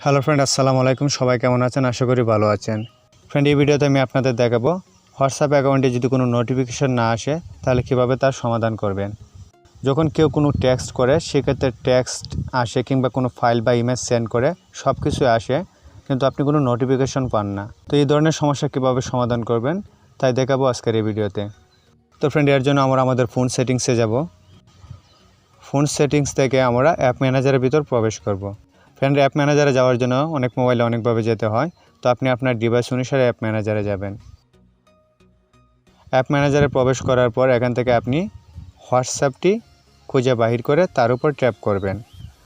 Hello friend, আসসালামু আলাইকুম। সবাই কেমন আছেন? আশা করি ভালো আছেন। ফ্রেন্ড, এই ভিডিওতে আমি আপনাদের দেখাবো হোয়াটসঅ্যাপ অ্যাকাউন্টে যদি কোনো নোটিফিকেশন না আসে তাহলে কিভাবে তার সমাধান করবেন। যখন কেউ কোনো টেক্সট করে সেক্ষেত্রে টেক্সট আসে কিংবা কোনো ফাইল বা ইমেজ সেন্ড করে সব কিছুই আসে, কিন্তু আপনি কোনো নোটিফিকেশন পান না। তো এই ধরনের সমস্যা কীভাবে সমাধান করবেন তাই দেখাবো আজকের এই ভিডিওতে। তো ফ্রেন্ড, এর জন্য আমরা আমাদের ফোন সেটিংসে যাব। ফোন সেটিংস থেকে আমরা অ্যাপ ম্যানেজারের ভিতর প্রবেশ করব। ফ্রেন্ড, অ্যাপ ম্যানেজারে যাওয়ার জন্য অনেক মোবাইলে অনেকভাবে যেতে হয়। তো আপনি আপনার ডিভাইস অনুসারে অ্যাপ ম্যানেজারে যাবেন। অ্যাপ ম্যানেজারে প্রবেশ করার পর এখান থেকে আপনি হোয়াটসঅ্যাপটি খুঁজে বাহির করে তার উপর ট্যাপ করবেন।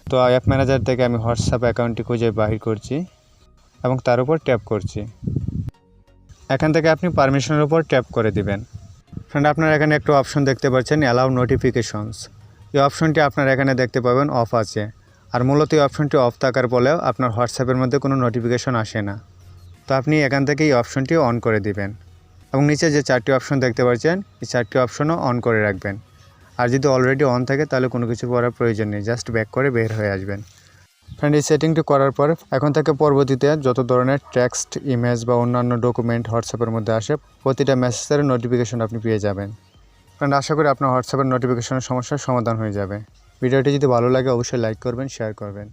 তো অ্যাপ ম্যানেজার থেকে আমি হোয়াটসঅ্যাপ অ্যাকাউন্টটি খুঁজে বাহির করছি এবং তার উপর ট্যাপ করছি। এখান থেকে আপনি পারমিশনের উপর ট্যাপ করে দিবেন। ফ্রেন্ড, আপনারা এখানে একটু অপশন দেখতে পাচ্ছেন, অ্যালাউ নোটিফিকেশনস। এই অপশনটি আপনারা এখানে দেখতে পাবেন অফ আছে। আর মূলত এই অপশনটি অফ থাকার ফলেও আপনার হোয়াটসঅ্যাপের মধ্যে কোনো নোটিফিকেশন আসে না। তো আপনি এখান থেকে এই অপশনটি অন করে দিবেন এবং নিচে যে 4টি অপশন দেখতে পাচ্ছেন এই 4টি অপশনও অন করে রাখবেন। আর যদি অলরেডি অন থাকে তাহলে কোনো কিছু করার প্রয়োজন নেই, জাস্ট ব্যাক করে বের হয়ে আসবেন। ফ্রেন্ড, এই সেটিংটি করার পর এখন থেকে পরবর্তীতে যত ধরনের টেক্সট, ইমেজ বা অন্যান্য ডকুমেন্ট হোয়াটসঅ্যাপের মধ্যে আসে প্রতিটা মেসেজের নোটিফিকেশন আপনি পেয়ে যাবেন। ফ্রেন্ড, আশা করি আপনার হোয়াটসঅ্যাপের নোটিফিকেশনের সমস্যার সমাধান হয়ে যাবে। ভিডিওটি যদি ভালো লাগে অবশ্যই লাইক করবেন, শেয়ার করবেন।